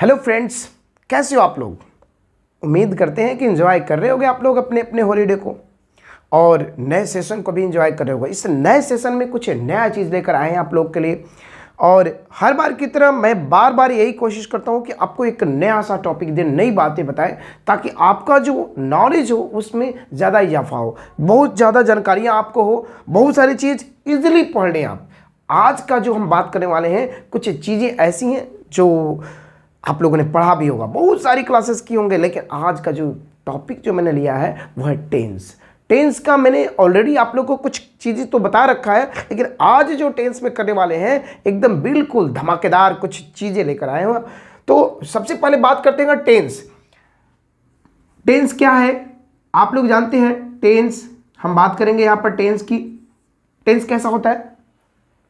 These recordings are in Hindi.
हेलो फ्रेंड्स, कैसे हो आप लोग। उम्मीद करते हैं कि एंजॉय कर रहे होगे आप लोग अपने अपने हॉलीडे को और नए सेशन को भी एंजॉय कर रहे होगे। इस नए सेशन में कुछ नया चीज़ लेकर आए हैं आप लोग के लिए और हर बार की तरह मैं बार बार यही कोशिश करता हूं कि आपको एक नया सा टॉपिक दे, नई बातें बताएं ताकि आपका जो नॉलेज हो उसमें ज़्यादा इजाफा हो, बहुत ज़्यादा जानकारियाँ आपको हो, बहुत सारी चीज़ ईजिली पढ़ लें आप। आज का जो हम बात करने वाले हैं कुछ चीज़ें ऐसी हैं जो आप लोगों ने पढ़ा भी होगा, बहुत सारी क्लासेस की होंगे, लेकिन आज का जो टॉपिक जो मैंने लिया है वो है टेंस। टेंस का मैंने ऑलरेडी आप लोगों को कुछ चीज़ें तो बता रखा है, लेकिन आज जो टेंस में करने वाले हैं एकदम बिल्कुल धमाकेदार कुछ चीज़ें लेकर आए हैं। तो सबसे पहले बात करते हैं टेंस। टेंस क्या है आप लोग जानते हैं। टेंस हम बात करेंगे यहाँ पर टेंस की। टेंस कैसा होता है,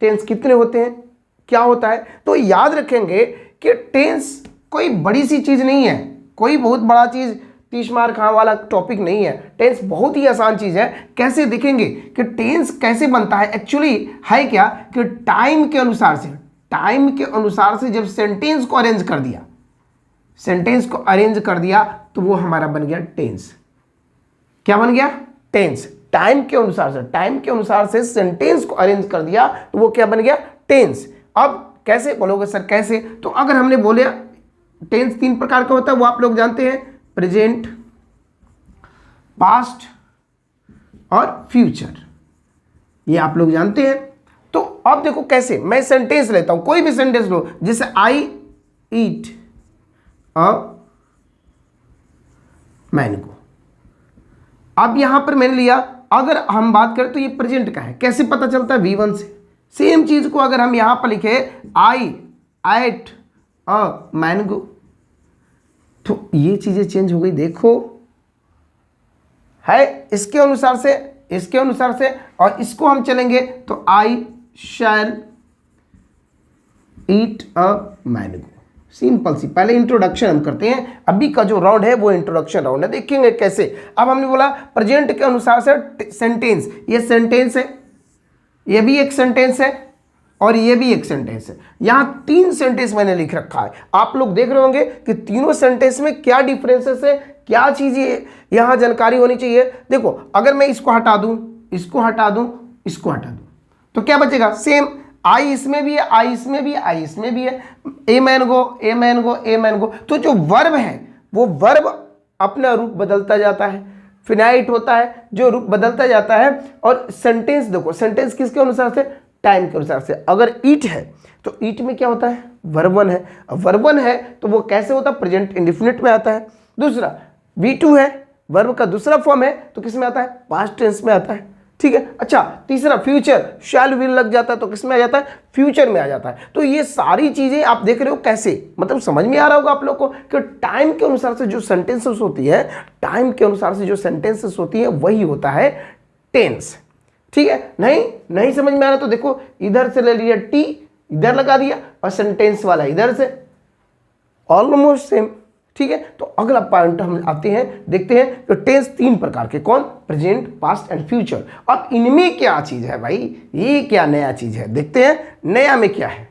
टेंस कितने होते हैं, क्या होता है, तो याद रखेंगे कि टेंस कोई बड़ी सी चीज़ नहीं है, कोई बहुत बड़ा चीज़ 30 मार्क खाने वाला टॉपिक नहीं है। टेंस बहुत ही आसान चीज़ है। कैसे देखेंगे कि टेंस कैसे बनता है। एक्चुअली है क्या कि टाइम के अनुसार से जब सेंटेंस को अरेंज कर दिया, सेंटेंस को अरेंज कर दिया तो वो हमारा बन गया टेंस। क्या बन गया, टेंस। टाइम के अनुसार से सेंटेंस को अरेंज कर दिया तो वो क्या बन गया, टेंस। अब कैसे बोलोगे सर कैसे, तो अगर हमने बोले टेंस 3 प्रकार का होता है, वो आप लोग जानते हैं, प्रेजेंट, पास्ट और फ्यूचर, ये आप लोग जानते हैं। तो अब देखो कैसे, मैं सेंटेंस लेता हूं, कोई भी सेंटेंस लो, जैसे आई ईट अ मैंगो। अब यहां पर मैंने लिया, अगर हम बात करें तो ये प्रेजेंट का है, कैसे पता चलता है, V1 से। सेम चीज को अगर हम यहां पर लिखे आई एट अ मैंगो, तो ये चीजें चेंज हो गई। देखो है इसके अनुसार से और इसको हम चलेंगे तो आई शैल ईट अ मैंगो। सिंपल सी, पहले इंट्रोडक्शन हम करते हैं। अभी का जो राउंड है वो इंट्रोडक्शन राउंड है, देखेंगे कैसे। अब हमने बोला प्रेजेंट के अनुसार से सेंटेंस, ये सेंटेंस है, ये भी एक सेंटेंस है और ये भी एक सेंटेंस है। यहां 3 सेंटेंस मैंने लिख रखा है। आप लोग देख रहे होंगे कि तीनों सेंटेंस में क्या डिफरेंसेस है, क्या चीजें यहां जानकारी होनी चाहिए। देखो अगर मैं इसको हटा दूं, इसको हटा दूं, इसको हटा दूं, तो क्या बचेगा, सेम। आई इसमें भी है, आई इसमें भी है, आई इसमें भी है। A mango, a mango, a mango. तो जो वर्ब है वो वर्ब अपना रूप बदलता जाता है, फिनाइट होता है, जो रूप बदलता जाता है। और सेंटेंस देखो, सेंटेंस किसके अनुसार से, टाइम के अनुसार से। अगर ईट है तो ईट में क्या होता है, वर्ब 1 है। वर्ब 1 है तो वो कैसे होता है, प्रेजेंट इंडेफिनिट में आता है। दूसरा V2 है, वर्ब का दूसरा फॉर्म है तो किस में आता है, पास्ट टेंस में आता है। ठीक है। अच्छा, तीसरा फ्यूचर, शैल विल लग जाता है तो किस में आ जाता है, फ्यूचर में आ जाता है। तो ये सारी चीजें आप देख रहे हो कैसे, मतलब समझ में आ रहा होगा आप लोग को कि टाइम के अनुसार से जो सेंटेंसेस होती है, टाइम के अनुसार से जो सेंटेंसेस होती है वही होता है टेंस। ठीक है। नहीं समझ में आ रहा तो देखो, इधर से ले लिया टी, इधर लगा दिया और सेंटेंस वाला इधर से, ऑलमोस्ट सेम। ठीक है। तो अगला पॉइंट हम आते हैं, देखते हैं कि टेंस 3 प्रकार के, कौन, प्रेजेंट, पास्ट एंड फ्यूचर। अब इनमें क्या चीज है भाई, ये क्या नया चीज है, देखते हैं नया में क्या है।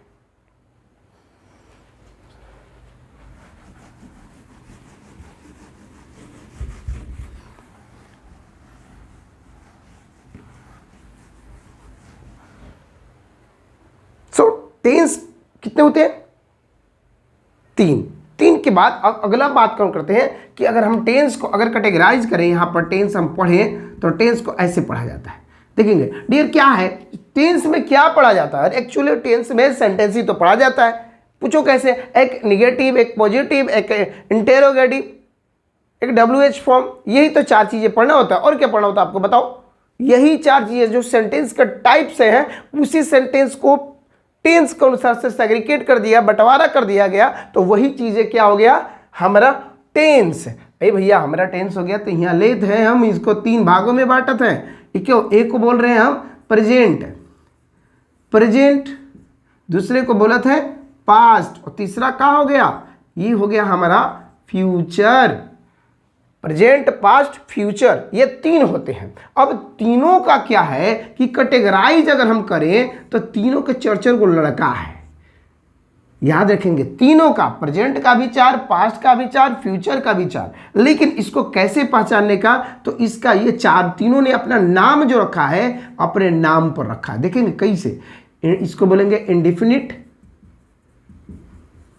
टेंस कितने होते हैं, 3 के बाद अब अगला बात कौन करते हैं कि अगर हम टेंस को अगर कैटेगराइज करें, यहां पर टेंस हम पढ़ें तो टेंस को ऐसे पढ़ा जाता है। देखेंगे डियर क्या है, टेंस में क्या पढ़ा जाता है। एक्चुअली टेंस में सेंटेंस ही तो पढ़ा जाता है। पूछो कैसे, एक निगेटिव, एक पॉजिटिव, एक इंटेरोगेटिव, एक WH फॉर्म, यही तो 4 चीजें पढ़ना होता है। और क्या पढ़ना होता है आपको बताओ, यही 4 चीजें जो सेंटेंस का टाइप से है, उसी सेंटेंस को टेंस के अनुसार से सेग्रीगेट कर दिया, बंटवारा कर दिया गया, तो वही चीजें क्या हो गया, हमारा टेंस। अरे भैया हमारा टेंस हो गया, तो यहाँ लेते हैं हम इसको 3 भागों में बांटते हैं। क्यों, एक को बोल रहे हैं हम प्रेजेंट, दूसरे को बोलते हैं पास्ट, और तीसरा क्या हो गया, ये हो गया हमारा फ्यूचर। प्रेजेंट, पास्ट, फ्यूचर, ये 3 होते हैं। अब तीनों का क्या है कि कैटेगराइज अगर हम करें तो तीनों के चर्चर को लड़का है। याद रखेंगे तीनों का, प्रेजेंट का भी 4, पास्ट का भी 4, फ्यूचर का भी 4। लेकिन इसको कैसे पहचानने का, तो इसका ये 4 तीनों ने अपना नाम जो रखा है अपने नाम पर रखा है। देखेंगे कैसे, इसको बोलेंगे इंडिफिनिट,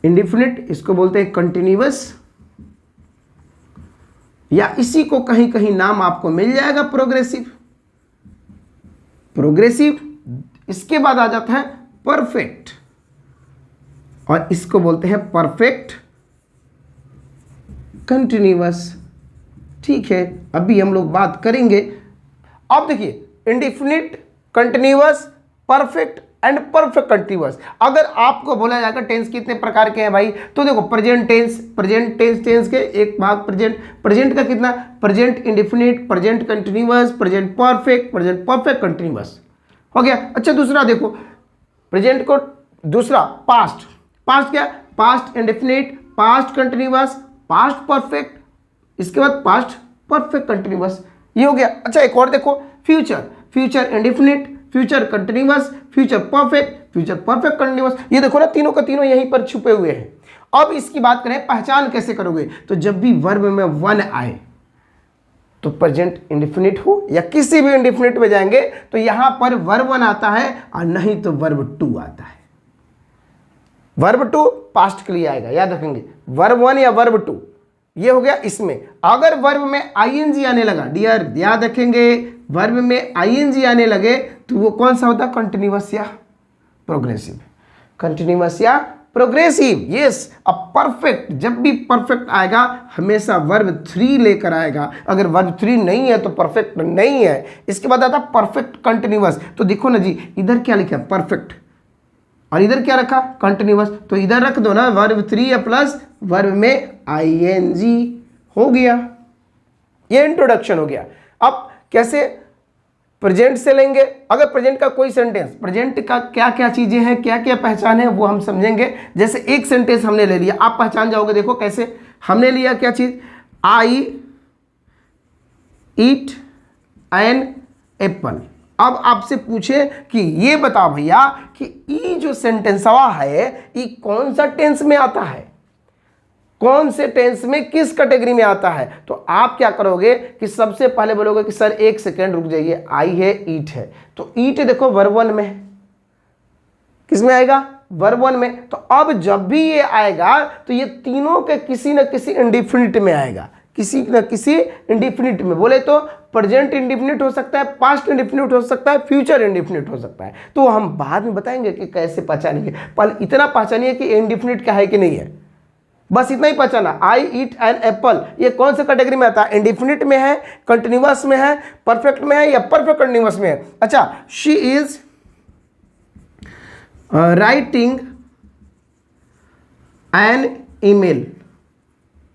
इंडिफिनिट इसको बोलते हैं कंटिन्यूअस, या इसी को कहीं कहीं नाम आपको मिल जाएगा प्रोग्रेसिव, प्रोग्रेसिव। इसके बाद आ जाता है परफेक्ट, और इसको बोलते हैं परफेक्ट कंटिन्यूअस। ठीक है, अभी हम लोग बात करेंगे। अब देखिए indefinite, continuous, perfect and perfect continuous. अगर आपको बोला जाएगा टेंस कितने प्रकार के हैं भाई, तो देखो present tense, present tense, tense के एक भाग प्रेजेंट, प्रेजेंट का कितना, present indefinite, present continuous, present perfect, present perfect continuous हो गया। अच्छा दूसरा देखो प्रेजेंट को, दूसरा पास्ट, पास्ट क्या, past indefinite, past continuous, past perfect, इसके बाद पास्ट परफेक्ट कंटिन्यूअस, ये हो गया। अच्छा एक और देखो future, future indefinite, future continuous, future perfect, future perfect continuous. ये देखो ना तीनों का तीनों यहीं पर छुपे हुए हैं। अब इसकी बात करें पहचान कैसे करोगे, तो जब भी वर्ब में वन आए तो प्रेजेंट इंडिफिनिट हो या किसी भी इंडिफिनिट में जाएंगे तो यहां पर वर्ब वन आता है, और नहीं तो वर्ब टू आता है। वर्ब टू पास्ट के लिए आएगा, याद रखेंगे, वर्ब वन या वर्ब टू, ये हो गया। इसमें अगर वर्ब में आईएनजी आने लगा, डियर याद रखेंगे, वर्ब में आईएनजी आने लगे तो वो कौन सा होता है, कंटिन्यूअस या प्रोग्रेसिव, कंटिन्यूअस या प्रोग्रेसिव। यस, अब परफेक्ट, जब भी परफेक्ट आएगा हमेशा वर्ब 3 लेकर आएगा। अगर वर्ब 3 नहीं है तो परफेक्ट नहीं है। इसके बाद आता परफेक्ट कंटिन्यूअस। तो देखो ना जी, इधर क्या लिखा है, परफेक्ट, और इधर क्या रखा, कंटिन्यूअस। तो इधर रख दो ना वर्ब 3 या प्लस वर्ब में आईएनजी, हो गया। ये इंट्रोडक्शन हो गया। अब कैसे प्रेजेंट से लेंगे, अगर प्रेजेंट का कोई सेंटेंस, प्रेजेंट का क्या क्या चीजें हैं, क्या क्या पहचान है, वो हम समझेंगे। जैसे एक सेंटेंस हमने ले लिया, आप पहचान जाओगे। देखो कैसे हमने लिया, क्या चीज, आई ईट एन एप्पल। अब आपसे पूछे कि ये बताओ भैया कि ये जो सेंटेंसवा है ये कौन सा टेंस में आता है, कौन से टेंस में, किस कैटेगरी में आता है। तो आप क्या करोगे कि सबसे पहले बोलोगे कि सर एक सेकेंड रुक जाइए, आई है ईट है, तो ईट देखो वर्ब वन में है, किस में आएगा, वर्ब वन में। तो अब जब भी ये आएगा तो ये तीनों के किसी न किसी इंडिफिनिट में आएगा, किसी न किसी इंडिफिनिट में। बोले तो प्रेजेंट इंडिफिनिट हो सकता है, पास्ट इंडिफिनिट हो सकता है, फ्यूचर इंडिफिनिट हो सकता है। तो हम बाद में बताएंगे कि कैसे पहचानेंगे। पहले इतना पहचानिए कि इंडिफिनिट क्या है कि नहीं है, बस इतना ही पहचाना। आई ईट एन एप्पल, ये कौन से कैटेगरी में आता है, इंडिफिनिट में है, कंटिन्यूअस में है, परफेक्ट में है, या परफेक्ट कंटिन्यूअस में है। अच्छा, she is writing an email,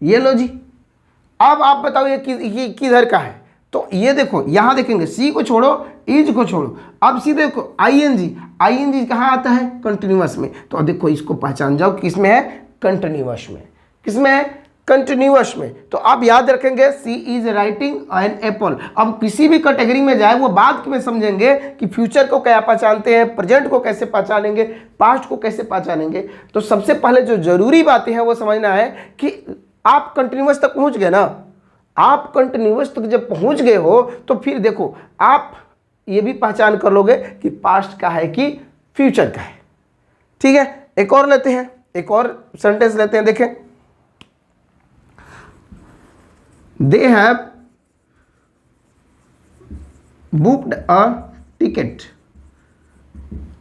ये लो जी। अब आप बताओ ये किधर का है, तो ये देखो यहां देखेंगे, सी को छोड़ो, इज को छोड़ो, अब सी देखो आईएनजी, आईएनजी कहां आता है, कंटिन्यूअस में। तो देखो इसको पहचान जाओ किस में है, कंटिन्यूअस में, किसमें है, कंटिन्यूअस में। तो आप याद रखेंगे सी इज राइटिंग एन एप्पल। अब किसी भी कैटेगरी में जाए वो बाद में समझेंगे कि फ्यूचर को क्या पहचानते हैं, प्रेजेंट को कैसे पहचानेंगे, पास्ट को कैसे पहचानेंगे। तो सबसे पहले जो जरूरी बातें हैं वो समझना है कि आप कंटिन्यूअस तक पहुंच गए ना, आप कंटिन्यूअस तक जब पहुंच गए हो तो फिर देखो आप ये भी पहचान कर लोगे कि पास्ट का है कि फ्यूचर का है। ठीक है, एक और लेते हैं, एक और सेंटेंस लेते हैं, देखें, they have booked a ticket.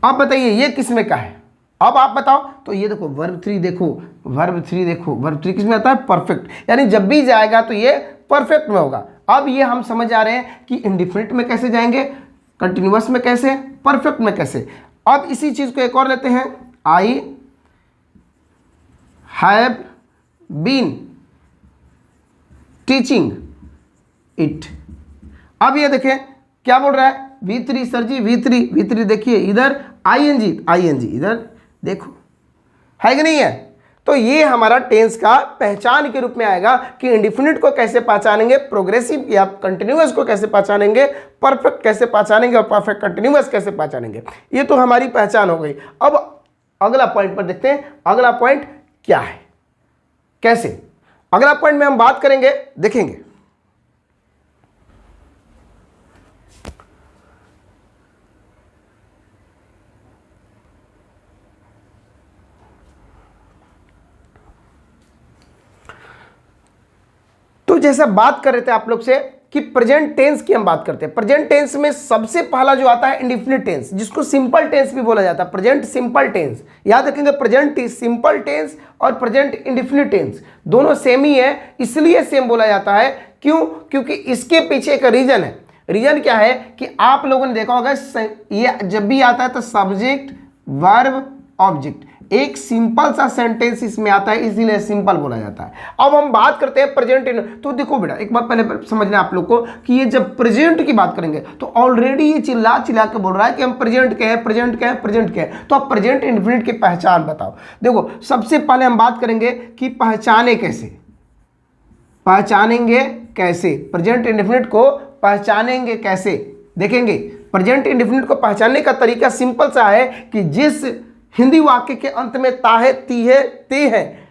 आप बताइए ये किसमें का है, अब आप बताओ। तो ये देखो वर्ब 3 देखो, वर्ब 3 देखो, वर्ब 3 किसमें आता है, परफेक्ट, यानी जब भी जाएगा तो ये परफेक्ट में होगा। अब ये हम समझ आ रहे हैं कि इंडिफिनिट में कैसे जाएंगे, कंटिन्यूअस में कैसे, परफेक्ट में कैसे। अब इसी चीज को एक और लेते हैं, I have been teaching it. अब ये देखें क्या बोल रहा है, V3 सर जी, V3 देखिए इधर आईएनजी, आईएनजी इधर देखो है कि नहीं है। तो ये हमारा टेंस का पहचान के रूप में आएगा कि इंडिफिनिट को कैसे पहचानेंगे, प्रोग्रेसिव या कंटिन्यूअस को कैसे पहचानेंगे, परफेक्ट कैसे पहचानेंगे और परफेक्ट कंटिन्यूअस कैसे पहचानेंगे। ये तो हमारी पहचान हो गई। अब अगला पॉइंट पर देखते हैं, अगला पॉइंट क्या है, कैसे। अगला पॉइंट में हम बात करेंगे, देखेंगे तो जैसा बात कर रहे थे आप लोग से कि प्रेजेंट टेंस की हम बात करते हैं। प्रेजेंट टेंस में सबसे पहला जो आता है इंडेफिनिट टेंस, जिसको सिंपल टेंस भी बोला जाता है, प्रेजेंट सिंपल टेंस। याद रखेंगे प्रेजेंट सिंपल टेंस और प्रेजेंट इंडेफिनिट टेंस दोनों सेम ही है, इसलिए सेम बोला जाता है। क्यों? क्योंकि इसके पीछे एक रीजन है। रीजन क्या है कि आप लोगों ने देखा होगा ये जब भी आता है तो सब्जेक्ट वर्ब ऑब्जेक्ट, एक सिंपल सा सेंटेंस इसमें आता है, इसीलिए सिंपल बोला जाता है। अब हम बात करते हैं प्रेजेंट। तो देखो बेटा, एक बार पहले समझना आप लोग को कि ये जब प्रेजेंट की बात करेंगे तो ऑलरेडी ये चिल्ला चिल्ला के बोल रहा है कि हम प्रेजेंट के हैं, प्रेजेंट के हैं, प्रेजेंट के हैं। तो अब प्रेजेंट इंडेफिनिट की पहचान बताओ। देखो सबसे पहले हम बात करेंगे कि पहचाने कैसे, पहचानेंगे कैसे, प्रेजेंट इंडेफिनिट को पहचानेंगे कैसे। देखेंगे प्रेजेंट इंडेफिनिट को पहचानने का तरीका सिंपल सा है कि जिस हिंदी वाक्य के अंत में ता है, ती है, ते है,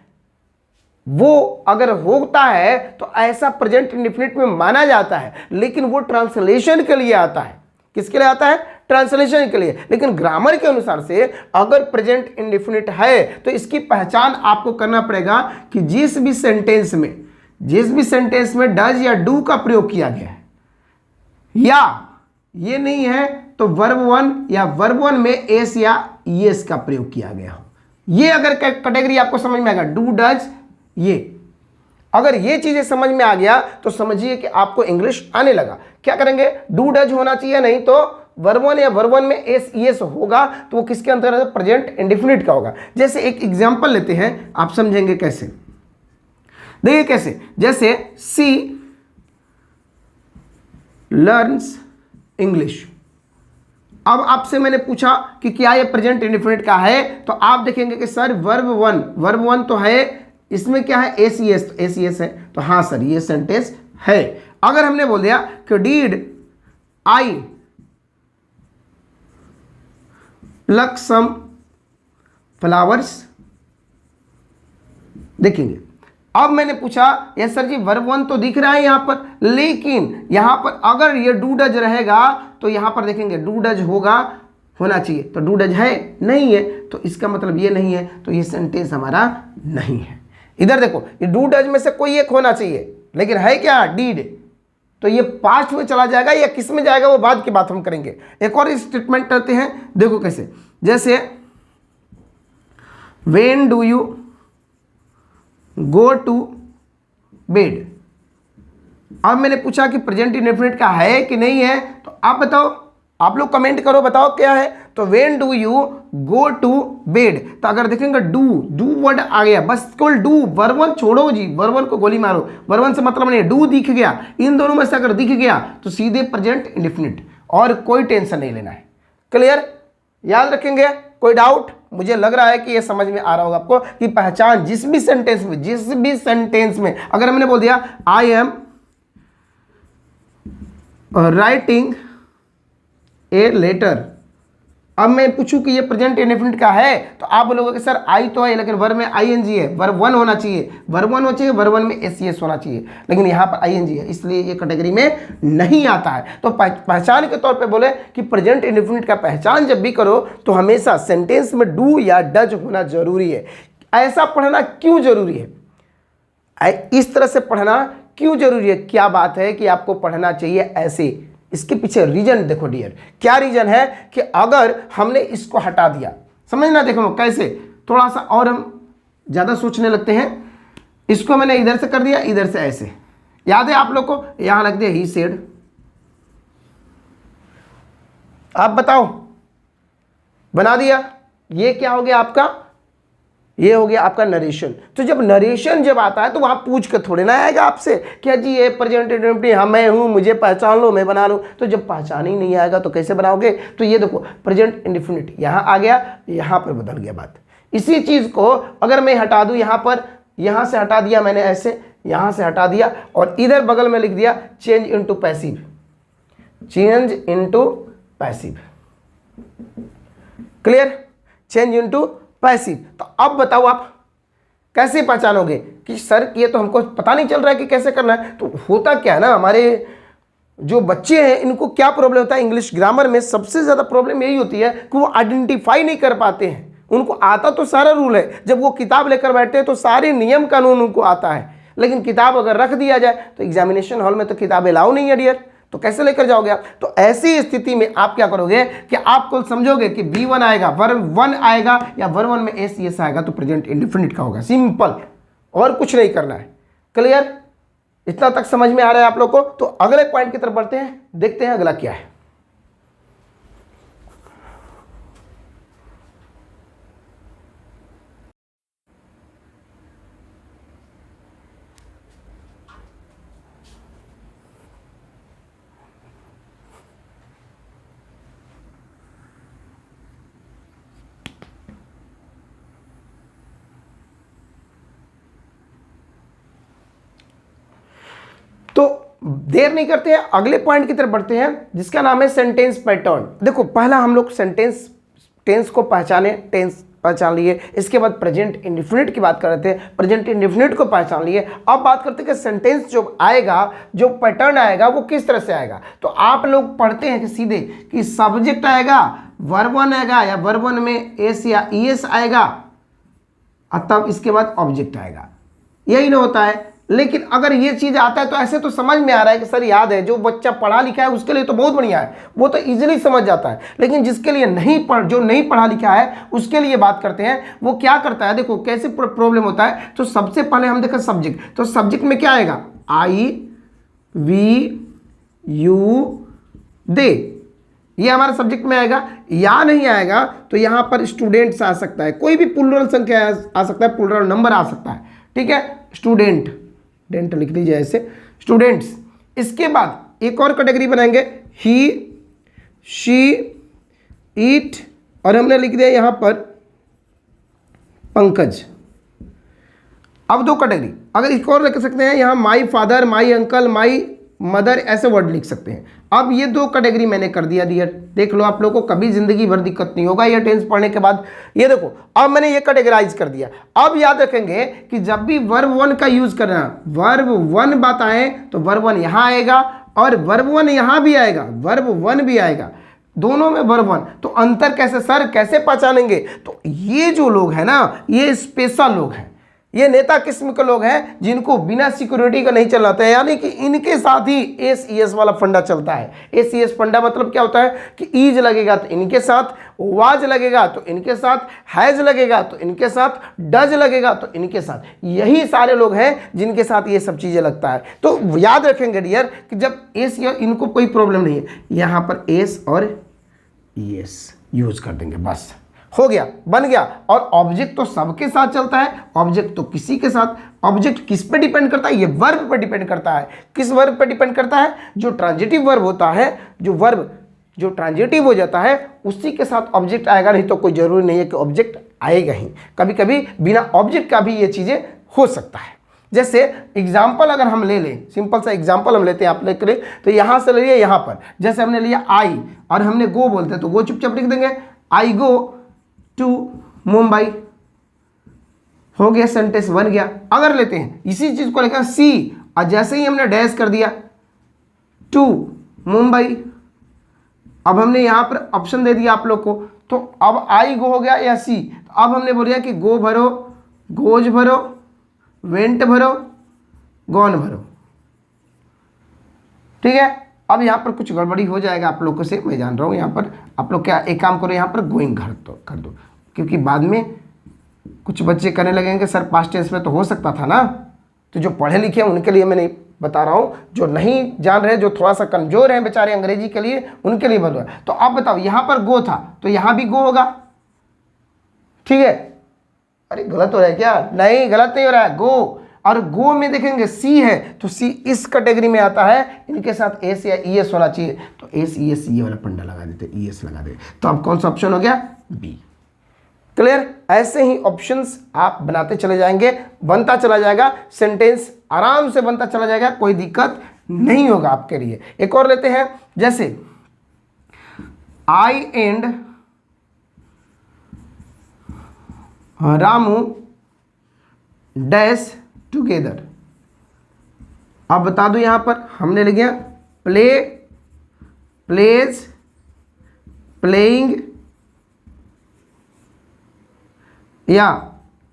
वो अगर होता है तो ऐसा प्रेजेंट इंडेफिनिट में माना जाता है, लेकिन वो ट्रांसलेशन के लिए आता है। किसके लिए आता है? ट्रांसलेशन के लिए। लेकिन ग्रामर के अनुसार से अगर प्रेजेंट इंडेफिनिट है तो इसकी पहचान आपको करना पड़ेगा कि जिस भी सेंटेंस में डज या डू का प्रयोग किया गया है, या ये नहीं है तो वर्ब वन या वर्ब वन में एस या ईएस का प्रयोग किया गया हो। ये अगर कैटेगरी आपको समझ में आएगा, डू डज ये, अगर ये चीजें समझ में आ गया तो समझिए कि आपको इंग्लिश आने लगा। क्या करेंगे? डू डज होना चाहिए, नहीं तो वर्ब वन या वर्ब वन में एस ईएस होगा तो वो किसके अंतर्गत? प्रेजेंट इंडेफिनिट का होगा। जैसे एक एग्जांपल लेते हैं, आप समझेंगे कैसे। देखिए कैसे, जैसे सी लर्न्स इंग्लिश। अब आपसे मैंने पूछा कि क्या ये प्रेजेंट इंडेफिनिट का है, तो आप देखेंगे कि सर वर्ब वन तो है, इसमें क्या है? एसीएस, तो एसीएस है, तो हाँ सर ये सेंटेंस है। अगर हमने बोल दिया कि डीड आई प्लक सम फ्लावर्स, देखेंगे अब मैंने पूछा यस सर जी वर्ब वन तो दिख रहा है यहां पर, लेकिन यहां पर अगर ये डू डज रहेगा तो यहां पर देखेंगे डू डज होना चाहिए, तो डू डज है नहीं है, तो इसका मतलब ये नहीं है, तो ये सेंटेंस हमारा नहीं है। इधर देखो ये डू डज में से कोई एक होना चाहिए, लेकिन है क्या? डीड, तो ये पास्ट में चला जाएगा या किस में जाएगा वो बाद की बात हम करेंगे। एक और स्टेटमेंट करते हैं, देखो कैसे, जैसे when do you go to bed. अब मैंने पूछा कि प्रेजेंट इंडेफिनिट का है कि नहीं है, तो आप बताओ, आप लोग कमेंट करो, बताओ क्या है। तो when do you go to bed, तो अगर देखेंगे डू वर्ड आ गया, बस केवल डू, वर्ब वन छोड़ो जी, वर्ब वन को गोली मारो, वर्ब वन से मतलब नहीं, डू दिख गया, इन दोनों में से अगर दिख गया तो सीधे प्रेजेंट इंडेफिनिट, और कोई टेंशन नहीं लेना है। क्लियर? याद रखेंगे? कोई डाउट? मुझे लग रहा है कि ये समझ में आ रहा होगा आपको कि पहचान जिस भी सेंटेंस में अगर मैंने बोल दिया I am writing a letter, अब मैं पूछूं कि ये प्रेजेंट इंडेफिनिट का है, तो आप बोलोगे कि सर आई तो है लेकिन वर्ब में आईएनजी है, वर्ब वन होना चाहिए, वर्ब वन में एसईएस होना चाहिए, लेकिन यहाँ पर आईएनजी है, इसलिए ये कैटेगरी में नहीं आता है। तो पहचान के तौर पे बोले कि प्रेजेंट इंडेफिनिट का पहचान जब भी करो तो हमेशा सेंटेंस में डू या डज होना जरूरी है। ऐसा पढ़ना क्यों जरूरी है? इस तरह से पढ़ना क्यों जरूरी है? क्या बात है कि आपको पढ़ना चाहिए ऐसे? इसके पीछे रीजन देखो डियर, क्या रीजन है कि अगर हमने इसको हटा दिया, समझना, देखो कैसे, थोड़ा सा और हम ज्यादा सोचने लगते हैं। इसको मैंने इधर से कर दिया, इधर से ऐसे, याद है आप लोग को? यहां रख दिया ही सेड, आप बताओ, बना दिया, ये क्या हो गया आपका? ये हो गया आपका नरेशन। तो जब नरेशन जब आता है तो वहां पूछ कर थोड़े ना आएगा आपसे क्या जी ये प्रेजेंट इंडेफिनिट, हाँ मैं हूं, मुझे पहचान लो, मैं बना लूं। तो जब पहचान ही नहीं आएगा तो कैसे बनाओगे? तो ये देखो प्रेजेंट इंडेफिनिट यहां आ गया, यहां पर बदल गया बात। इसी चीज को अगर मैं हटा दूं, यहां पर, यहां से हटा दिया मैंने ऐसे, यहां से हटा दिया और इधर बगल में लिख दिया change into passive, change into passive. Clear? Change into passive. तो अब बताओ आप कैसे पहचानोगे कि सर ये तो हमको पता नहीं चल रहा है कि कैसे करना है। तो होता क्या है ना, हमारे जो बच्चे हैं इनको क्या प्रॉब्लम होता है, इंग्लिश ग्रामर में सबसे ज़्यादा प्रॉब्लम यही होती है कि वो आइडेंटिफाई नहीं कर पाते हैं। उनको आता तो सारा रूल है, जब वो किताब लेकर बैठते हैं तो सारे नियम कानून उनको आता है, लेकिन किताब अगर रख दिया जाए तो एग्जामिनेशन हॉल में तो किताब अलाउ नहीं है डियर, तो कैसे लेकर जाओगे आप। तो ऐसी स्थिति में आप क्या करोगे कि आप कुल समझोगे कि V1 आएगा, वर्ब 1 आएगा, या वर्ब 1 में एस यस आएगा तो प्रेजेंट इंडेफिनिट का होगा। सिंपल, और कुछ नहीं करना है। क्लियर, इतना तक समझ में आ रहा है आप लोग को। तो अगले पॉइंट की तरफ बढ़ते हैं, देखते हैं अगला क्या है। तो देर नहीं करते हैं, अगले पॉइंट की तरफ बढ़ते हैं जिसका नाम है सेंटेंस पैटर्न। देखो पहला हम लोग सेंटेंस टेंस को पहचाने, टेंस पहचान लिए, इसके बाद प्रेजेंट इंडेफिनिट की बात कर रहे थे, प्रेजेंट इंडेफिनिट को पहचान लिए। अब बात करते हैं कि सेंटेंस जो आएगा, जो पैटर्न आएगा वो किस तरह से आएगा। तो आप लोग पढ़ते हैं कि सीधे कि सब्जेक्ट आएगा, वर्ब 1 आएगा, या वर्ब 1 में एस या ईएस आएगा, और तब इसके बाद ऑब्जेक्ट आएगा, यही ना होता है। लेकिन अगर ये चीज आता है तो ऐसे तो समझ में आ रहा है कि सर याद है, जो बच्चा पढ़ा लिखा है उसके लिए तो बहुत बढ़िया है, वो तो इजीली समझ जाता है। लेकिन जिसके लिए जो नहीं पढ़ा लिखा है उसके लिए बात करते हैं, वो क्या करता है, देखो कैसे प्रॉब्लम होता है। तो सबसे पहले हम देखें सब्जेक्ट, तो सब्जेक्ट में क्या आएगा, आई वी यू दे, ये हमारे सब्जेक्ट में आएगा। या नहीं आएगा तो यहां पर स्टूडेंट्स आ सकता है, कोई भी प्लूरल संख्या आ सकता है, प्लूरल नंबर आ सकता है, ठीक है। स्टूडेंट, डेंट लिख लीजिए ऐसे, स्टूडेंट्स। इसके बाद एक और कैटेगरी बनाएंगे, ही, शी, इट, और हमने लिख दिया यहां पर पंकज। अब दो कैटेगरी, अगर एक और लिख सकते हैं यहां, my father, my uncle, my mother, ऐसे वर्ड लिख सकते हैं। अब ये दो कैटेगरी मैंने कर दिया डियर, देख लो आप लोगों को कभी जिंदगी भर दिक्कत नहीं होगा ये टेंस पढ़ने के बाद। ये देखो अब मैंने ये कैटेगराइज कर दिया। अब याद रखेंगे कि जब भी वर्ब 1 का यूज करना, वर्ब 1 बात आए तो वर्ब 1 यहां आएगा, और वर्ब 1 यहां भी आएगा, वर्ब 1 भी आएगा, दोनों में वर्ब 1। तो अंतर कैसे सर, कैसे पहचानेंगे। तो ये जो लोग हैं ना, ये स्पेशल लोग हैं, ये नेता किस्म के लोग हैं जिनको बिना सिक्योरिटी का नहीं चलाता है, यानी कि इनके साथ ही एस ई एस वाला फंडा चलता है। एस ई एस फंडा मतलब क्या होता है कि ईज लगेगा तो इनके साथ, वाज लगेगा तो इनके साथ, हैज लगेगा तो इनके साथ, डज लगेगा तो इनके साथ। यही सारे लोग हैं जिनके साथ ये सब चीज़ें लगता है। तो याद रखेंगे डियर कि जब एस या इनको कोई प्रॉब्लम नहीं है, यहाँ पर एस और ई एस यूज कर देंगे, बस हो गया, बन गया। और ऑब्जेक्ट तो सबके साथ चलता है, ऑब्जेक्ट तो किसी के साथ। ऑब्जेक्ट किस पे डिपेंड करता है, ये वर्ब पे डिपेंड करता है। किस वर्ब पे डिपेंड करता है, जो ट्रांजिटिव वर्ब होता है, जो वर्ब जो ट्रांजिटिव हो जाता है उसी के साथ ऑब्जेक्ट आएगा, नहीं तो कोई जरूरी नहीं है कि ऑब्जेक्ट आएगा ही। कभी कभी बिना ऑब्जेक्ट का भी ये चीजें हो सकता है। जैसे एग्जाम्पल अगर हम ले लें, सिंपल सा एग्जाम्पल हम लेते हैं आप लेकर, तो यहां से ले लिया, यहां पर जैसे हमने लिया आई और हमने गो बोलते हैं तो गो चुपचाप लिख देंगे, आई गो टू मुंबई, हो गया, सेंटेंस बन गया। अगर लेते हैं इसी चीज को लेकर सी, और जैसे ही हमने डैश कर दिया टू मुंबई, अब हमने यहां पर ऑप्शन दे दिया आप लोग को, तो अब आई गो हो गया या सी। तो अब हमने बोल दिया कि गो भरो, गोज भरो, वेंट भरो, गॉन भरो, ठीक है। अब यहाँ पर कुछ गड़बड़ी हो जाएगा आप लोगों से, मैं जान रहा हूँ। यहाँ पर आप लोग क्या एक काम करो, यहाँ पर गोइंग कर दो, क्योंकि बाद में कुछ बच्चे करने लगेंगे सर पास्ट टेंस में तो हो सकता था ना। तो जो पढ़े लिखे हैं उनके लिए मैं नहीं बता रहा हूँ, जो नहीं जान रहे, जो थोड़ा सा कमजोर हैं बेचारे अंग्रेजी के लिए, उनके लिए बोल रहा है। तो आप बताओ यहाँ पर गो था तो यहाँ भी गो होगा, ठीक है। अरे गलत हो रहा है क्या, नहीं गलत नहीं हो रहा है, गो। और गो में देखेंगे सी है तो सी इस कैटेगरी में आता है, इनके साथ एस या ई एस होना चाहिए, तो एस ई एस ये वाला पंडा लगा देते, ई एस लगा देते। तो अब कौन सा ऑप्शन हो गया, बी। क्लियर। ऐसे ही ऑप्शंस आप बनाते चले जाएंगे, बनता चला जाएगा, सेंटेंस आराम से बनता चला जाएगा, कोई दिक्कत नहीं होगा आपके लिए। एक और लेते हैं, जैसे आई एंड रामू डैश टुगेदर। अब बता दो यहाँ पर हमने लिख दिया प्ले, प्लेज, प्लेइंग या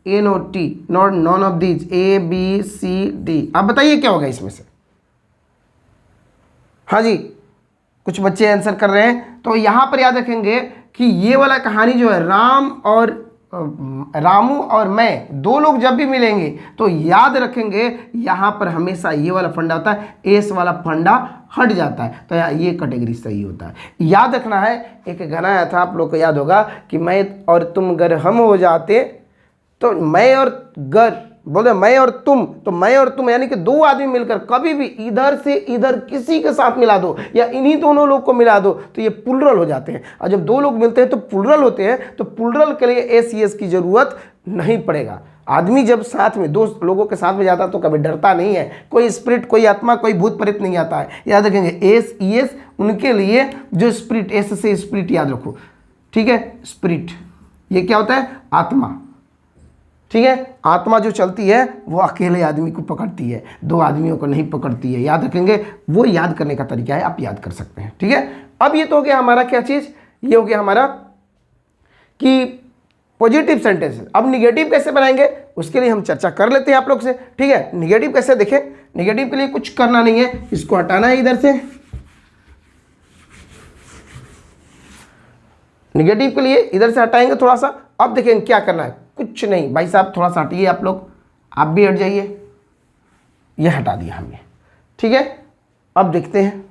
NOT, not none of these, ABCD। अब बताइए क्या होगा इसमें से। हाँ जी, कुछ बच्चे आंसर कर रहे हैं। तो यहाँ पर याद रखेंगे कि ये वाला कहानी जो है रामू और मैं, दो लोग जब भी मिलेंगे तो याद रखेंगे यहाँ पर हमेशा ये वाला फंडा होता है, एस वाला फंडा हट जाता है, तो ये कैटेगरी सही होता है। याद रखना है, एक गाना आया था आप लोग को याद होगा कि मैं और तुम अगर हम हो जाते, तो मैं और गर बोले मैं और तुम, तो मैं और तुम यानी कि दो आदमी मिलकर कभी भी इधर से इधर किसी के साथ मिला दो या इन्हीं दोनों लोग को मिला दो तो ये प्लुरल हो जाते हैं। और जब दो लोग मिलते हैं तो प्लुरल होते हैं, तो प्लुरल के लिए SES की जरूरत नहीं पड़ेगा। आदमी जब साथ में दो लोगों के साथ में जाता है तो कभी डरता नहीं है, कोई स्पिरिट, कोई आत्मा, कोई भूत प्रेत नहीं आता है। याद रखेंगे SES उनके लिए जो स्पिरिट, S से स्पिरिट याद रखो, ठीक है। स्पिरिट ये क्या होता है? आत्मा, ठीक है। आत्मा जो चलती है वो अकेले आदमी को पकड़ती है, दो आदमियों को नहीं पकड़ती है। याद रखेंगे, वो याद करने का तरीका है, आप याद कर सकते हैं, ठीक है। अब ये तो हो गया हमारा क्या चीज़, ये हो गया हमारा कि पॉजिटिव सेंटेंस। अब निगेटिव कैसे बनाएंगे उसके लिए हम चर्चा कर लेते हैं आप लोग से, ठीक है। निगेटिव कैसे देखें, निगेटिव के लिए कुछ करना नहीं है, इसको हटाना है इधर से। निगेटिव के लिए इधर से हटाएंगे थोड़ा सा। अब देखेंगे क्या करना है, कुछ नहीं भाई साहब, थोड़ा सा हटिए आप लोग, आप भी हट जाइए, ये हटा दिया हमने, ठीक है। अब देखते हैं,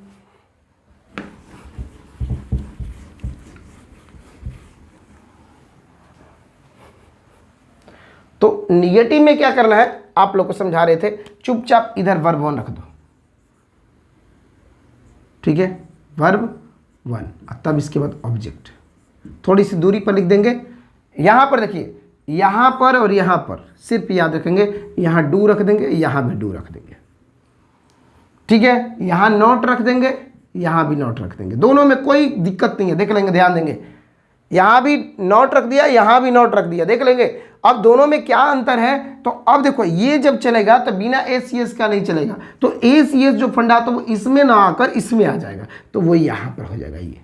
तो निगेटिव में क्या करना है आप लोग को समझा रहे थे, चुपचाप इधर वर्ब 1 रख दो, ठीक है, वर्ब 1, तब इसके बाद ऑब्जेक्ट थोड़ी सी दूरी पर लिख देंगे। यहां पर देखिए, यहाँ पर और यहाँ पर सिर्फ याद रखेंगे, यहाँ डू रख देंगे, यहाँ भी डू रख देंगे, ठीक है। यहाँ नॉट रख देंगे, यहाँ भी नॉट रख देंगे, दोनों में कोई दिक्कत नहीं है, देख लेंगे, ध्यान देंगे। यहाँ भी नॉट रख दिया, यहाँ भी नॉट रख दिया, देख लेंगे। अब दोनों में क्या अंतर है, तो अब देखो ये जब चलेगा तो बिना SES का नहीं चलेगा, तो SES जो फंडा तो वो इसमें ना आकर इसमें आ जाएगा, तो वो यहाँ पर हो जाएगा ये,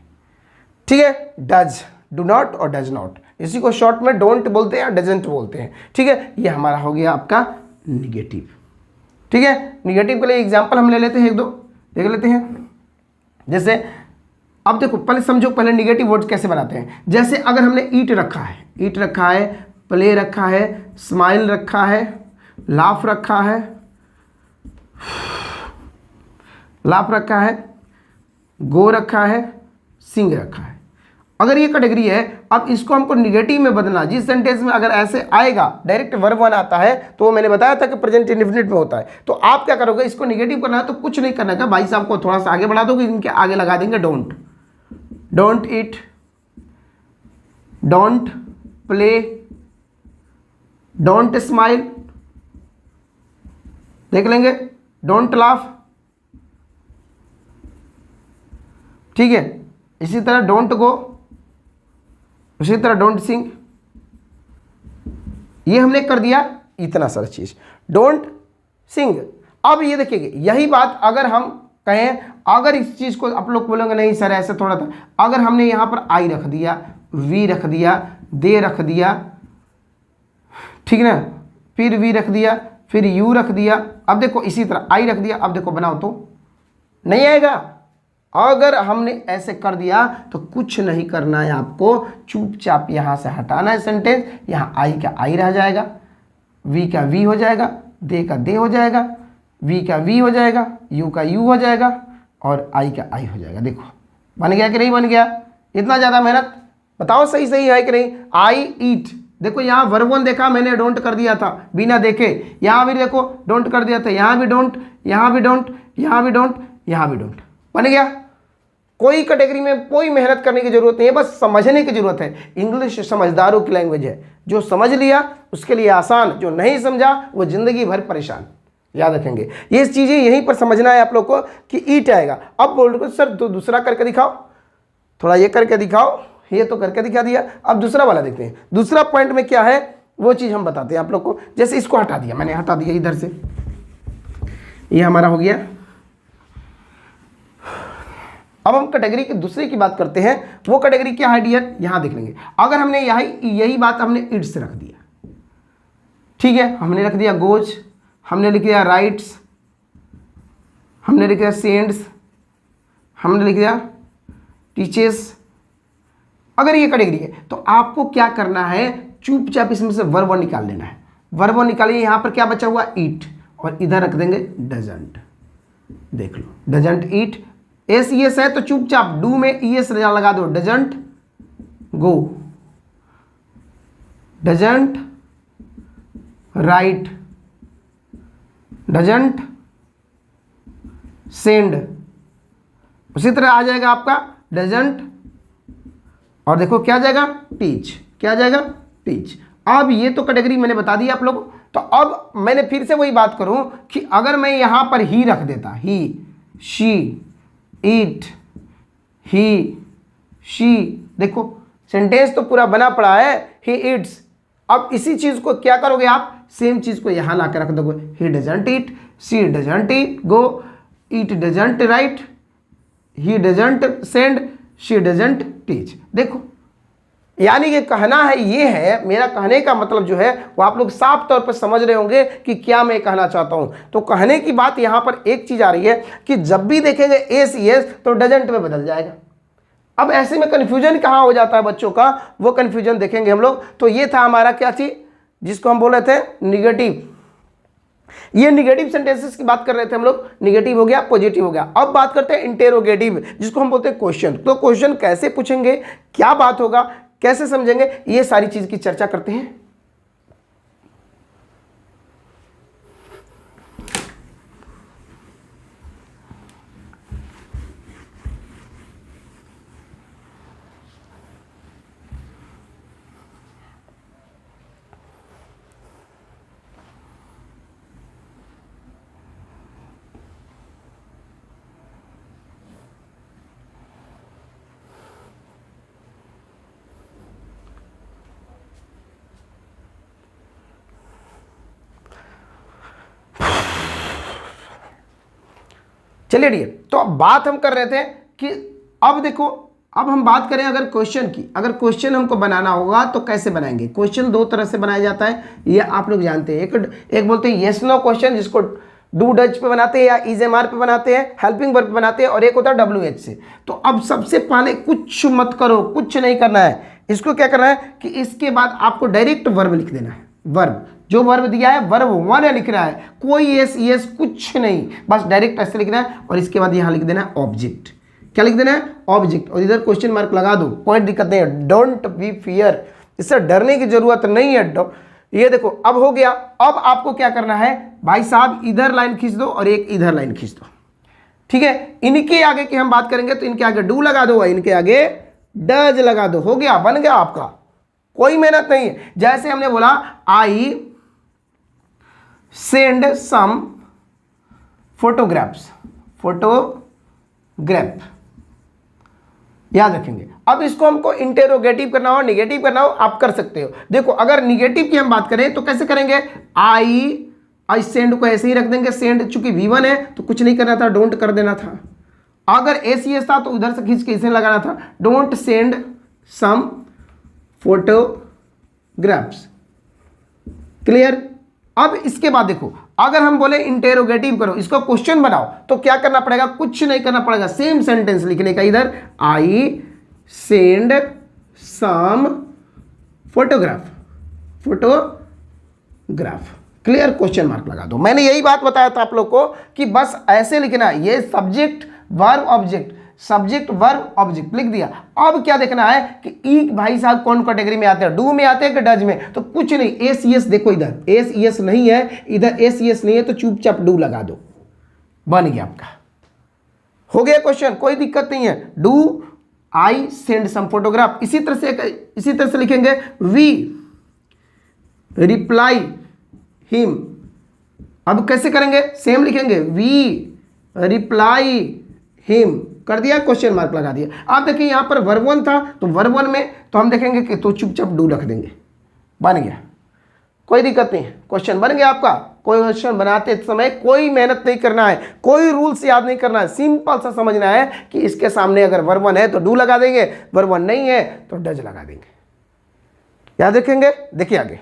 ठीक है। डज, डू नॉट और डज नॉट, इसी को शॉर्ट में डोंट बोलते हैं या डजेंट बोलते हैं, ठीक है। ये हमारा हो गया आपका निगेटिव, ठीक है। निगेटिव के लिए एग्जांपल हम ले लेते हैं, एक दो देख लेते हैं। जैसे अब देखो, पहले समझो, पहले निगेटिव वर्ड कैसे बनाते हैं। जैसे अगर हमने ईट रखा है, ईट रखा है, प्ले रखा है, स्माइल रखा है, लाफ रखा है, लाफ रखा है, गो रखा है, सिंग रखा है। अगर ये कैटेगरी है, अब इसको हमको निगेटिव में बदलना। जिस सेंटेंस में अगर ऐसे आएगा, डायरेक्ट वर्ब 1 आता है, तो वो मैंने बताया था कि प्रेजेंट इंडेफिनिट में होता है। तो आप क्या करोगे, इसको निगेटिव करना है तो कुछ नहीं करना है, भाई साहब को थोड़ा सा आगे बढ़ा दोगे, इनके आगे लगा देंगे don't, don't eat, don't play, don't smile, देख लेंगे, डोंट लाफ, ठीक है। इसी तरह डोंट गो, उसी तरह डोंट सिंग, ये हमने कर दिया इतना सारा चीज, डोंट सिंग। अब ये देखिए, यही बात अगर हम कहें, अगर इस चीज को आप लोग बोलेंगे नहीं सर ऐसे थोड़ा था, अगर हमने यहां पर आई रख दिया, वी रख दिया, दे रख दिया, ठीक ना, फिर वी रख दिया, फिर यू रख दिया, अब देखो इसी तरह आई रख दिया, अब देखो बनाओ तो नहीं आएगा। अगर हमने ऐसे कर दिया तो कुछ नहीं करना है आपको, चुपचाप यहां से हटाना है सेंटेंस, यहां आई का आई रह जाएगा, वी का वी हो जाएगा, दे का दे हो जाएगा, वी का वी हो जाएगा, यू का यू हो जाएगा और आई का आई हो जाएगा। देखो बन गया कि नहीं बन गया, इतना ज़्यादा मेहनत, बताओ सही सही है कि नहीं। आई ईट, देखो यहाँ वर्ब 1 देखा मैंने, डोंट कर दिया था बिना देखे, यहाँ भी देखो डोंट कर दिया था, यहाँ भी डोंट, यहाँ भी डोंट, यहाँ भी डोंट, यहाँ भी डोंट, बन गया। कोई कैटेगरी में कोई मेहनत करने की जरूरत नहीं है, बस समझने की जरूरत है। इंग्लिश समझदारों की लैंग्वेज है, जो समझ लिया उसके लिए आसान, जो नहीं समझा वो जिंदगी भर परेशान। याद रखेंगे ये चीजें, यहीं पर समझना है आप लोग को कि ईट आएगा। अब बोल रहे सर तो दूसरा करके दिखाओ, थोड़ा ये करके दिखाओ, ये तो करके दिखा दिया, अब दूसरा वाला देखते हैं। दूसरा पॉइंट में क्या है वो चीज़ हम बताते हैं आप लोग को। जैसे इसको हटा दिया, मैंने हटा दिया इधर से, ये हमारा हो गया। अब हम कैटेगरी की दूसरे की बात करते हैं। वो कैटेगरी क्या है डियर, यहां देख लेंगे। अगर हमने यही बात हमने इट्स रख दिया, ठीक है, हमने रख दिया गोज, हमने लिख दिया राइट्स, हमने लिख दिया सेंड्स, हमने लिख दिया टीचर्स, अगर ये कैटेगरी है तो आपको क्या करना है, चुपचाप इसमें से वर्ब निकाल लेना है। वर्ब निकालिए, यहां पर क्या बचा हुआ, ईट, और इधर रख देंगे डजंट। देख लो, doesn't eat, S E S है तो चुपचाप डू में ई एस लगा दो, doesn't go, doesn't write, doesn't send. उसी तरह आ जाएगा आपका डजंट, और देखो क्या जाएगा, टीच, क्या जाएगा, टीच। अब ये तो कैटेगरी मैंने बता दी आप लोग। तो अब मैंने फिर से वही बात करूं कि अगर मैं यहां पर ही रख देता, ही, शी, ईट, ही, शी, देखो सेंटेंस तो पूरा बना पड़ा है, ही ईट्स। अब इसी चीज को क्या करोगे आप, सेम चीज को यहां लाकर रख दोगे, he doesn't eat, she doesn't eat go, eat doesn't right, he doesn't send, she doesn't teach. देखो, यानी कि कहना है ये है, मेरा कहने का मतलब जो है वो आप लोग साफ तौर पर समझ रहे होंगे कि क्या मैं कहना चाहता हूं। तो कहने की बात यहां पर एक चीज आ रही है कि जब भी देखेंगे एस एस तो डजंट में बदल जाएगा। अब ऐसे में कंफ्यूजन कहां हो जाता है बच्चों का, वो कंफ्यूजन देखेंगे हम लोग। तो ये था हमारा क्या चीज, जिसको हम बोल रहे थे निगेटिव। ये निगेटिव सेंटेंसेस की बात कर रहे थे हम लोग, निगेटिव हो गया, पॉजिटिव हो गया। अब बात करते हैं इंटेरोगेटिव, जिसको हम बोलते हैं क्वेश्चन। तो क्वेश्चन कैसे पूछेंगे, क्या बात होगा, कैसे समझेंगे, ये सारी चीज की चर्चा करते हैं। चलिए डियर, तो अब बात हम कर रहे थे कि अब देखो, अब हम बात करें अगर क्वेश्चन की, अगर क्वेश्चन हमको बनाना होगा तो कैसे बनाएंगे। क्वेश्चन दो तरह से बनाया जाता है, ये आप लोग जानते हैं। एक बोलते हैं यस नो क्वेश्चन, जिसको डू डच पे बनाते हैं या इज एम आर पे बनाते हैं, हेल्पिंग वर्ब पे बनाते हैं, और एक होता है डब्ल्यू एच से। तो अब सबसे पहले कुछ मत करो, कुछ नहीं करना है। इसको क्या करना है कि इसके बाद आपको डायरेक्ट वर्ब लिख देना है। वर्ब, जो वर्ब दिया है वर्ब वन लिखना है, कोई एस यस कुछ नहीं, बस डायरेक्ट ऐसे लिखना है। और इसके बाद यहाँ लिख देना है ऑब्जेक्ट। क्या लिख देना है, ऑब्जेक्ट, और इधर क्वेश्चन मार्क लगा दो, कोई दिक्कत नहीं है। डोंट बी फियर, इससे डरने की जरूरत नहीं है। ये देखो अब हो गया। अब आपको क्या करना है भाई साहब, इधर लाइन खींच दो और एक इधर लाइन खींच दो, ठीक है। इनके आगे की हम बात करेंगे तो इनके आगे डू लगा दो, इनके आगे डज लगा दो, हो गया, बन गया आपका, कोई मेहनत नहीं है। जैसे हमने बोला I send some photographs, photograph, याद रखेंगे। अब इसको हमको इंटेरोगेटिव करना हो, निगेटिव करना हो, आप कर सकते हो। देखो अगर निगेटिव की हम बात करें तो कैसे करेंगे, आई सेंड को ऐसे ही रख देंगे। सेंड चूंकि V1 है तो कुछ नहीं करना था, डोंट कर देना था। अगर एस था तो उधर से खींच के इसे लगाना था, don't send some photographs. Clear. अब इसके बाद देखो, अगर हम बोले इंटेरोगेटिव करो, इसको क्वेश्चन बनाओ, तो क्या करना पड़ेगा, कुछ नहीं करना पड़ेगा, सेम सेंटेंस लिखने का। इधर I send some photograph, photograph, clear, question mark लगा दो। मैंने यही बात बताया था आप लोग को कि बस ऐसे लिखना है, ये subject verb object, subject verb object लिख दिया। अब क्या देखना है कि ई भाई साहब कौन कैटेगरी में आते हैं, डू में आते हैं कि डज में। तो कुछ नहीं, एस यस देखो, इधर एस यस नहीं है, इधर एस यस नहीं है, तो चुपचाप डू लगा दो, बन गया आपका, हो गया क्वेश्चन, कोई दिक्कत नहीं है। Do I send some photograph, इसी तरह से लिखेंगे वी रिप्लाई हिम। अब कैसे करेंगे, सेम लिखेंगे वी रिप्लाई हिम, कर दिया, क्वेश्चन मार्क लगा दिया। आप देखिए यहां पर वर्ब वन था, तो वर्ब वन में तो हम देखेंगे कि तो चुपचाप डू रख देंगे, बन गया। कोई दिक्कत नहीं है, क्वेश्चन बन गया आपका। कोई क्वेश्चन बनाते समय कोई मेहनत नहीं करना है, कोई रूल्स याद नहीं करना है, सिंपल सा समझना है कि इसके सामने अगर वर्ब 1 है तो डू लगा देंगे, वर्ब 1 नहीं है तो डज लगा देंगे। याद रखेंगे। देखिए आगे,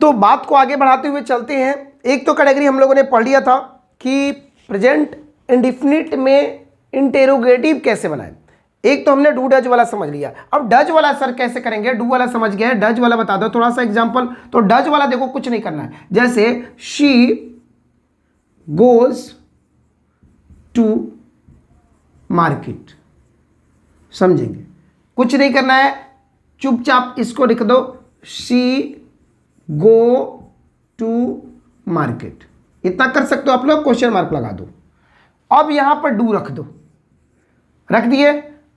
तो बात को आगे बढ़ाते हुए चलते हैं। एक तो कैटेगरी हम लोगों ने पढ़ लिया था कि प्रेजेंट इंडिफिनिट में इंटेरोगेटिव कैसे बनाएं। एक तो हमने डू डज वाला समझ लिया, अब डज वाला सर कैसे करेंगे। डू वाला समझ गए, डज वाला बता दो थोड़ा सा एग्जांपल। तो डज वाला देखो कुछ नहीं करना है, जैसे शी गोज टू मार्केट, समझेंगे, कुछ नहीं करना है, चुपचाप इसको लिख दो, शी गो टू मार्केट। इतना कर सकते हो आप लोग, क्वेश्चन मार्क लगा दो। अब यहां पर डू रख दो, रख दिए।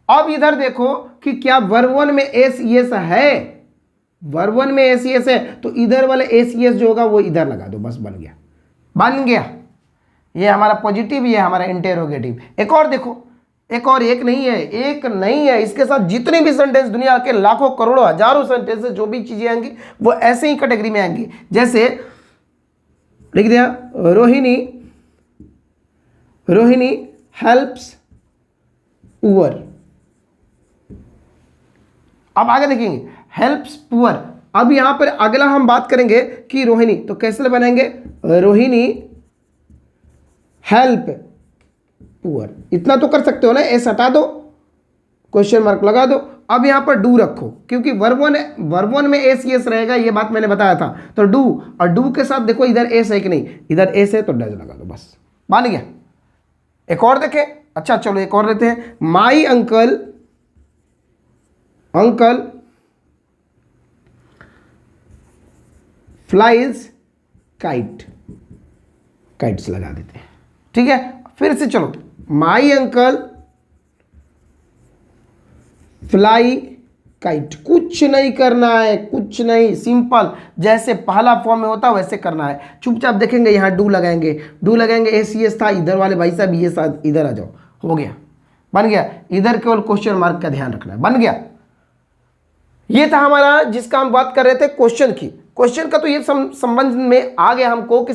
अब इधर देखो कि क्या वर्ब 1 में एस एस है, वर्ब 1 में एस एस है तो इधर वाले एस एस जो होगा वो इधर लगा दो, बस बन गया, बन गया। ये हमारा पॉजिटिव, ये हमारा इंटेरोगेटिव। एक और देखो, एक और, एक नहीं है, एक नहीं है, इसके साथ जितने भी सेंटेंस दुनिया के लाखों करोड़ों हजारों सेंटेंस जो भी चीजें आएंगी वो ऐसे ही कैटेगरी में आएंगी। जैसे लिख दिया रोहिणी, रोहिणी हेल्प्स पुअर। अब आगे देखेंगे हेल्प्स पुअर। अब यहां पर अगला हम बात करेंगे कि रोहिणी, तो कैसे बनाएंगे, रोहिणी हेल्प पुअर। इतना तो कर सकते हो ना, एस हटा दो, क्वेश्चन मार्क लगा दो। अब यहां पर डू रखो, क्योंकि वर्ब 1 में एस यस रहेगा, ये बात मैंने बताया था। तो डू, और डू के साथ देखो इधर एस है कि नहीं, इधर एस है तो डज लगा दो, बस बन गया। एक और देखें, अच्छा चलो एक और लेते हैं। My uncle, uncle flies kite, kites लगा देते हैं, ठीक है। फिर से चलो, माई अंकल फ्लाई काइट, कुछ नहीं करना है, कुछ नहीं, सिंपल जैसे पहला फॉर्म में होता है वैसे करना है। चुपचाप देखेंगे यहाँ डू लगाएंगे, डू लगाएंगे, एस एस था, इधर वाले भाई साहब ये साथ इधर आ जाओ, हो गया, बन गया। इधर केवल क्वेश्चन मार्क का ध्यान रखना है, बन गया। ये था हमारा जिसका हम बात कर रहे थे क्वेश्चन की। क्वेश्चन का तो ये संबंध में आ गया हमको कि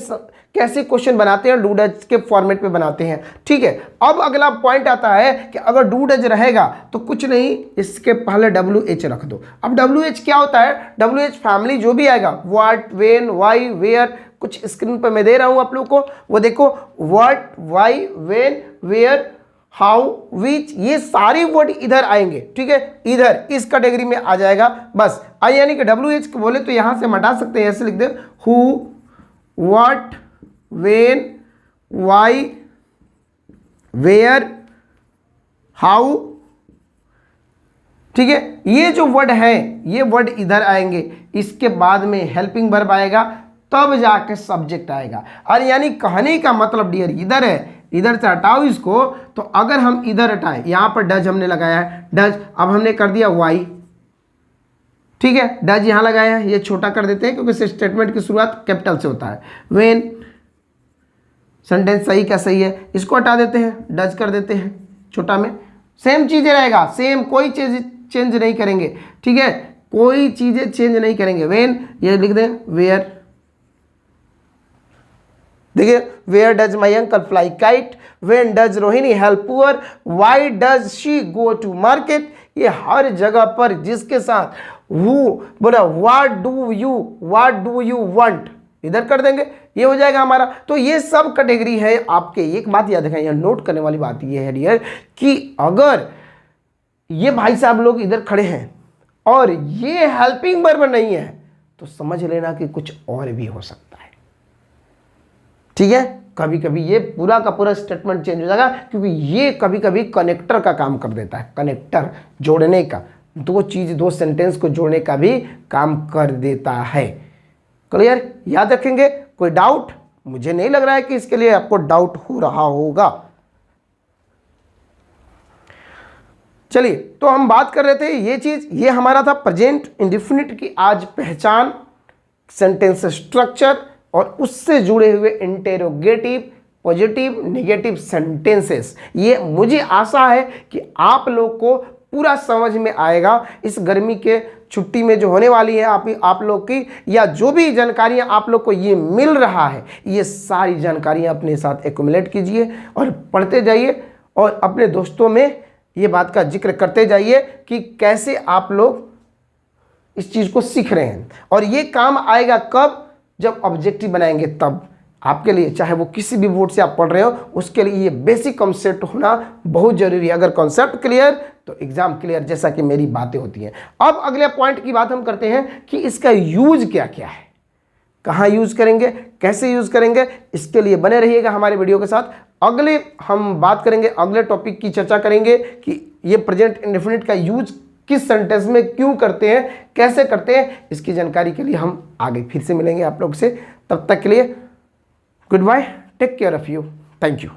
कैसे क्वेश्चन बनाते हैं, डू डज के फॉर्मेट में बनाते हैं, ठीक है। अब अगला पॉइंट आता है कि अगर डू डज रहेगा तो कुछ नहीं, इसके पहले डब्ल्यू एच रख दो। अब डब्ल्यू एच क्या होता है, डब्ल्यू एच फैमिली जो भी आएगा, व्हाट, व्हेन, व्हाई, वेयर, कुछ स्क्रीन पर मैं दे रहा हूं आप लोग को, वो देखो what, why, when, where, how, which, ये सारी वर्ड इधर आएंगे, ठीक है, इधर इस कैटेगरी में आ जाएगा, बस। यानी कि डब्ल्यू एच बोले तो यहां से हटा सकते हैं, ऐसे लिख दे, who, what, when, why, where, how, ठीक है। ये जो वर्ड है ये वर्ड इधर आएंगे, इसके बाद में हेल्पिंग वर्ब आएगा, तब जाके सब्जेक्ट आएगा। और यानी कहने का मतलब डियर इधर है, इधर से हटाओ इसको, तो अगर हम इधर हटाएं, यहां पर डज हमने लगाया है, डज, अब हमने कर दिया वाई, ठीक है, डज यहां लगाया है, ये छोटा कर देते हैं क्योंकि स्टेटमेंट की शुरुआत कैपिटल से होता है। व्हेन, सेंटेंस सही का सही है, इसको हटा देते हैं, डज कर देते हैं छोटा में, सेम चीजें रहेगा, सेम, कोई चीज चेंज नहीं करेंगे, ठीक है, कोई चीजें चेंज नहीं करेंगे। व्हेन, ये लिख दें वेयर, देखिए, where does my uncle fly kite, when does Rohini help poor, why does she go to market, ये हर जगह पर जिसके साथ वो बोला व्हाट डू यू वांट, इधर कर देंगे, ये हो जाएगा हमारा। तो ये सब कैटेगरी है आपके। एक बात याद रखें, यहाँ नोट करने वाली बात ये है डियर कि अगर ये भाई साहब लोग इधर खड़े हैं और ये हेल्पिंग वर्ब नहीं है तो समझ लेना कि कुछ और भी हो सकता है, ठीक है। कभी कभी ये पूरा का पूरा स्टेटमेंट चेंज हो जाएगा, क्योंकि ये कभी कभी कनेक्टर का काम कर देता है, कनेक्टर जोड़ने का, दो चीज, दो सेंटेंस को जोड़ने का भी काम कर देता है। क्लियर, याद रखेंगे। कोई डाउट? मुझे नहीं लग रहा है कि इसके लिए आपको डाउट हो रहा होगा। चलिए, तो हम बात कर रहे थे ये चीज, ये हमारा था प्रेजेंट इंडेफिनिट की आज पहचान, सेंटेंस स्ट्रक्चर, और उससे जुड़े हुए इंटेरोगेटिव, पॉजिटिव, नेगेटिव सेंटेंसेस। ये मुझे आशा है कि आप लोग को पूरा समझ में आएगा। इस गर्मी के छुट्टी में जो होने वाली है आप लोग की, या जो भी जानकारियां आप लोग को ये मिल रहा है, ये सारी जानकारियां अपने साथ एक्युमुलेट कीजिए और पढ़ते जाइए और अपने दोस्तों में ये बात का जिक्र करते जाइए कि कैसे आप लोग इस चीज़ को सीख रहे हैं। और ये काम आएगा कब? जब ऑब्जेक्टिव बनाएंगे तब आपके लिए, चाहे वो किसी भी बोर्ड से आप पढ़ रहे हो, उसके लिए ये बेसिक कॉन्सेप्ट होना बहुत जरूरी है। अगर कॉन्सेप्ट क्लियर तो एग्जाम क्लियर, जैसा कि मेरी बातें होती हैं। अब अगले पॉइंट की बात हम करते हैं कि इसका यूज क्या क्या है, कहाँ यूज करेंगे, कैसे यूज करेंगे। इसके लिए बने रहिएगा हमारे वीडियो के साथ। अगले हम बात करेंगे, अगले टॉपिक की चर्चा करेंगे कि ये प्रेजेंट इंडेफिनिट का यूज किस सेंटेंस में क्यों करते हैं, कैसे करते हैं। इसकी जानकारी के लिए हम आगे फिर से मिलेंगे आप लोग से। तब तक के लिए good bye, take care of you, thank you.